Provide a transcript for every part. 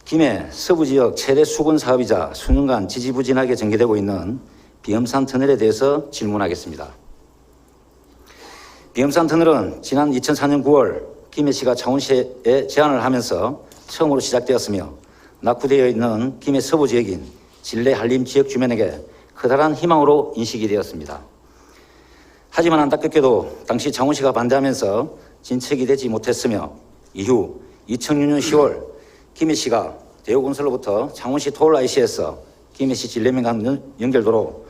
김해 서부지역 최대 수건 사업이자 수년간 지지부진하게 전개되고 있는 비엄산 터널에 대해서 질문하겠습니다. 비엄산 터널은 지난 2004년 9월 김해시가 창원시에 제안을 하면서 처음으로 시작되었으며 낙후되어 있는 김해 서부지역인 진례 한림 지역 주민에게 커다란 희망으로 인식이 되었습니다. 하지만 안타깝게도 당시 창원시가 반대하면서 진척이 되지 못했으며 이후 2006년 10월 김해시가 대우건설로부터 창원시 토ll IC에서 김해시 진례면 간 연결도로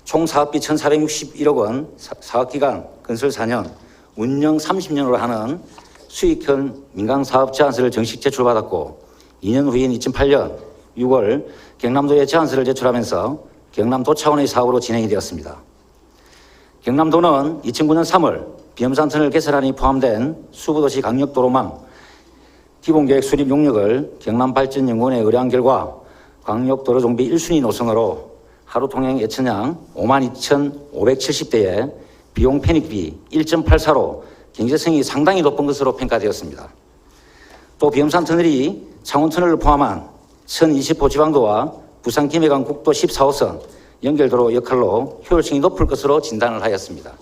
총 사업비 1,461억 원, 사업기간 건설 4년, 운영 30년으로 하는 수익형 민간사업 제안서를 정식 제출받았고 2년 후인 2008년 6월 경남도에 제안서를 제출하면서 경남도 차원의 사업으로 진행이 되었습니다. 경남도는 2009년 3월 비엄산 터널 개설안이 포함된 수부도시 강력도로망 기본계획 수립 용역을 경남발전연구원에 의뢰한 결과 강력도로 정비 1순위 노선으로 하루 통행 예천량 52,570대에 비용 편익비 1.84로 경제성이 상당히 높은 것으로 평가되었습니다. 또 비엄산 터널이 창원 터널을 포함한 1020호 지방도와 부산 김해간 국도 14호선 연결도로 역할로 효율성이 높을 것으로 진단을 하였습니다.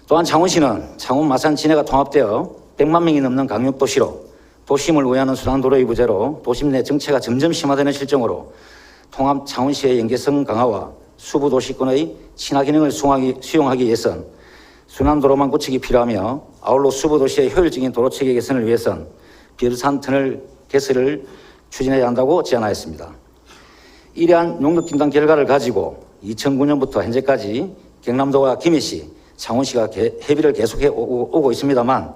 또한 창원시는 창원 마산 진해가 통합되어 100만 명이 넘는 강력도시로 도심을 우회하는 수단도로의 부재로 도심 내 정체가 점점 심화되는 실정으로 통합 창원시의 연계성 강화와 수부도시권의 친화 기능을 수용하기 위해선 순환도로망 구축이 필요하며 아울러 수부도시의 효율적인 도로체계 개선을 위해선 비엄산 터널 개설을 추진해야 한다고 제안하였습니다. 이러한 용역 진단 결과를 가지고 2009년부터 현재까지 경남도와 김해시, 창원시가 협의를 계속해 오고 있습니다만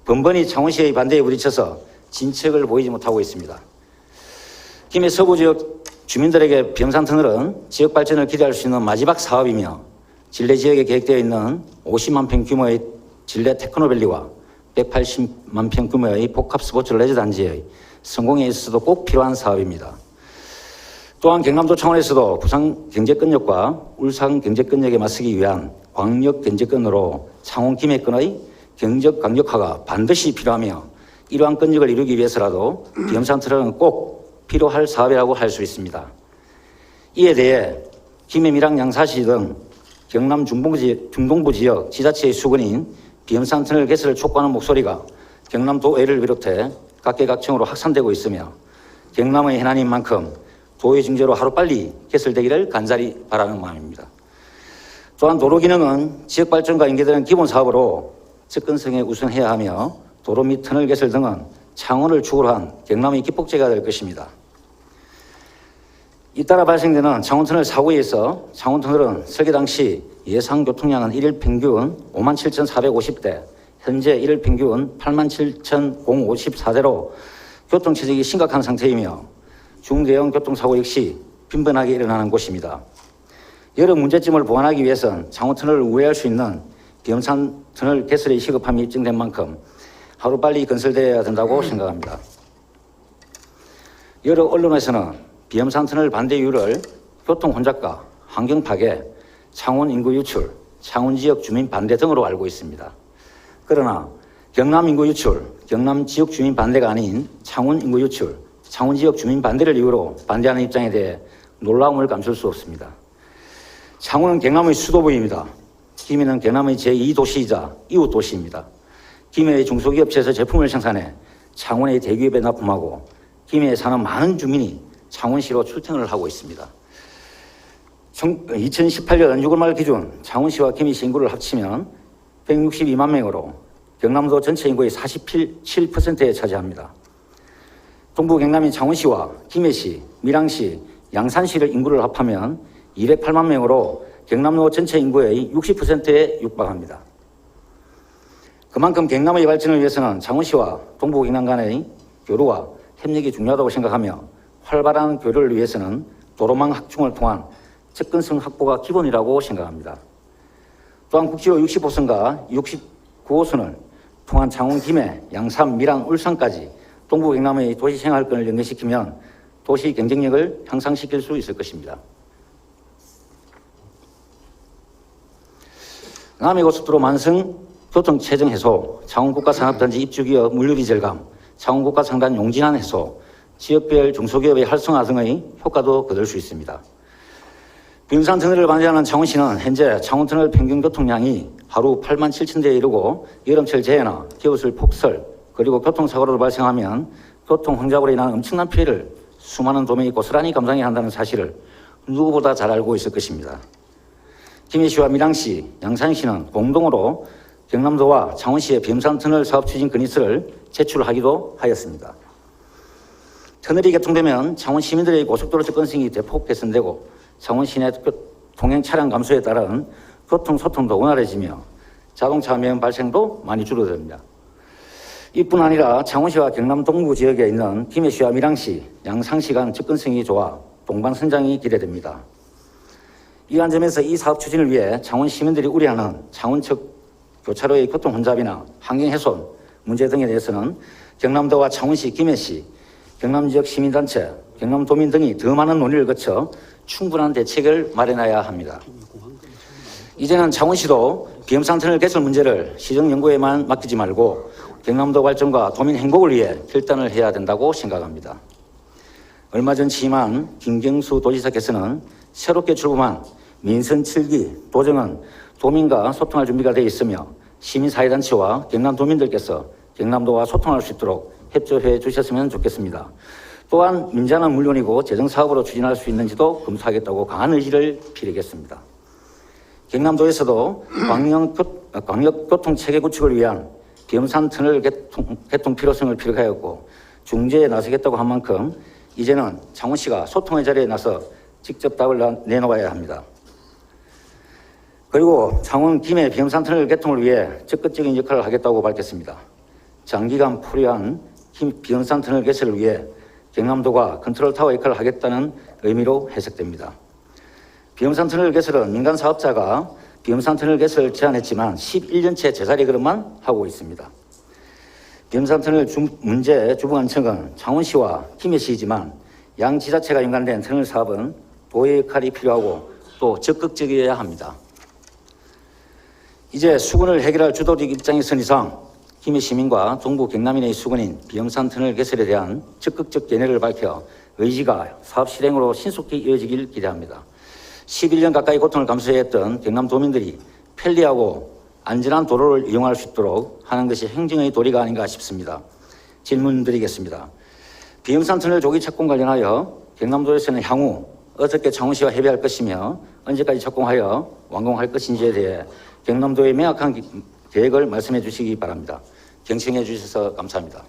번번이 창원시의 반대에 부딪혀서 진척을 보이지 못하고 있습니다. 김해 서부지역 주민들에게 비엄산 터널은 지역 발전을 기대할 수 있는 마지막 사업이며 진례 지역에 계획되어 있는 50만 평 규모의 진례 테크노밸리와 180만 평 규모의 복합 스포츠 레저 단지의 성공에 있어서도 꼭 필요한 사업입니다. 또한 경남도 차원에서도 부산 경제권역과 울산 경제권역에 맞서기 위한 광역 경제권으로 창원 김해권의 경적 강력화가 반드시 필요하며 이러한 권역을 이루기 위해서라도 비엄산 터널은 꼭 필요할 사업이라고 할 수 있습니다. 이에 대해 김해 밀양 양사시 등 경남 중동부 지역 지자체의 수건인 비엄산 터널 개설을 촉구하는 목소리가 경남도의회를 비롯해 각계각층으로 확산되고 있으며 경남의 해난인 만큼 도의 징조로 하루빨리 개설되기를 간절히 바라는 마음입니다. 또한 도로 기능은 지역 발전과 연계되는 기본 사업으로 접근성에 우선해야 하며 도로 및 터널 개설 등은 창원을 축으로 한 경남의 기폭제가 될 것입니다. 잇따라 발생되는 창원터널 사고에 의해서 창원터널은 설계 당시 예상 교통량은 1일 평균 57,450대, 현재 1일 평균 87,054대로 교통체증이 심각한 상태이며 중대형 교통사고 역시 빈번하게 일어나는 곳입니다. 여러 문제점을 보완하기 위해선 창원터널을 우회할 수 있는 비엄산 터널 개설의 시급함이 입증된 만큼 하루빨리 건설되어야 된다고 생각합니다. 여러 언론에서는 비엄산 터널 반대 이유를 교통 혼잡과 환경 파괴, 창원 인구 유출, 창원 지역 주민 반대 등으로 알고 있습니다. 그러나 경남 인구 유출, 경남 지역 주민 반대가 아닌 창원 인구 유출, 창원 지역 주민 반대를 이유로 반대하는 입장에 대해 놀라움을 감출 수 없습니다. 창원은 경남의 수도부입니다. 김해는 경남의 제2도시이자 이웃 도시입니다. 김해의 중소기업체에서 제품을 생산해 창원의 대기업에 납품하고 김해에 사는 많은 주민이 창원시로 출퇴근을 하고 있습니다. 2018년 6월 말 기준 창원시와 김해시 인구를 합치면 162만 명으로 경남도 전체 인구의 47%에 차지합니다. 동부 경남인 창원시와 김해시, 밀양시, 양산시를 인구를 합하면 208만 명으로 경남도 전체 인구의 60%에 육박합니다. 그만큼 경남의 발전을 위해서는 창원시와 동부 경남 간의 교류와 협력이 중요하다고 생각하며 활발한 교류를 위해서는 도로망 확충을 통한 접근성 확보가 기본이라고 생각합니다. 또한 국지로 60호선과 69호선을 통한 창원, 김해, 양산, 밀양, 울산까지 동부 경남의 도시 생활권을 연계시키면 도시 경쟁력을 향상시킬 수 있을 것입니다. 남해고속도로 만성 교통 체증 해소, 창원국가산업단지 입주기업 물류비 절감, 창원국가상단 용진안 해소, 지역별 중소기업의 활성화 등의 효과도 거둘 수 있습니다. 비음산 터널을 관리하는 창원시는 현재 창원터널 평균 교통량이 하루 8만 7천 대에 이르고 여름철 재해나 겨울철 폭설 그리고 교통사고로 발생하면 교통 혼잡으로 인한 엄청난 피해를 수많은 도민이 고스란히 감당해야 한다는 사실을 누구보다 잘 알고 있을 것입니다. 김해시와 밀양시, 양산시는 공동으로 경남도와 창원시의 비음산 터널 사업 추진 건의서를 제출하기도 하였습니다. 터널이 개통되면 창원 시민들의 고속도로 접근성이 대폭 개선되고 창원 시내 통행 차량 감소에 따른 교통 소통도 원활해지며 자동차 위험 발생도 많이 줄어듭니다. 이뿐 아니라 창원시와 경남 동부 지역에 있는 김해시와 밀양시, 양산시 간 접근성이 좋아 동반선장이 기대됩니다. 이러한 점에서 이 사업 추진을 위해 창원 시민들이 우려하는 창원 측 교차로의 교통 혼잡이나 환경 훼손 문제 등에 대해서는 경남도와 창원시, 김해시, 경남 지역 시민단체, 경남도민 등이 더 많은 논의를 거쳐 충분한 대책을 마련해야 합니다. 이제는 창원시도 비음산 터널 개설 문제를 시정연구에만 맡기지 말고 경남도 발전과 도민 행복을 위해 결단을 해야 된다고 생각합니다. 얼마 전 취임한 김경수 도지사께서는 새롭게 출범한 민선 7기 도정은 도민과 소통할 준비가 되어 있으며 시민사회단체와 경남도민들께서 경남도와 소통할 수 있도록 협조해 주셨으면 좋겠습니다. 또한 민자는 물론이고 재정사업으로 추진할 수 있는지도 검토하겠다고 강한 의지를 피력했습니다. 경남도에서도 광역교통체계 구축을 위한 비음산 터널 개통 필요성을 피력하였고 중재에 나서겠다고 한 만큼 이제는 창원시가 소통의 자리에 나서 직접 답을 내놓아야 합니다. 그리고 창원 김해 비음산 터널 개통을 위해 적극적인 역할을 하겠다고 밝혔습니다. 장기간 풀이한 비음산 터널 개설을 위해 경남도가 컨트롤타워 역할을 하겠다는 의미로 해석됩니다. 비음산 터널 개설은 민간 사업자가 비음산 터널 개설을 제안했지만 11년째 제자리 걸음만 하고 있습니다. 비음산 터널 문제 주무관청은 창원시와 김해시이지만 양 지자체가 연관된 터널 사업은 도의 역할이 필요하고 또 적극적이어야 합니다. 이제 수건을 해결할 주도적 입장에 선 이상 김해 시민과 동부 경남인의 수건인 비음산 터널 개설에 대한 적극적 견해를 밝혀 의지가 사업 실행으로 신속히 이어지길 기대합니다. 11년 가까이 고통을 감수해야 했던 경남도민들이 편리하고 안전한 도로를 이용할 수 있도록 하는 것이 행정의 도리가 아닌가 싶습니다. 질문 드리겠습니다. 비음산 터널 조기 착공 관련하여 경남도에서는 향후 어떻게 창원시와 협의할 것이며 언제까지 착공하여 완공할 것인지에 대해 경남도의 명확한 계획을 말씀해 주시기 바랍니다. 경청해 주셔서 감사합니다.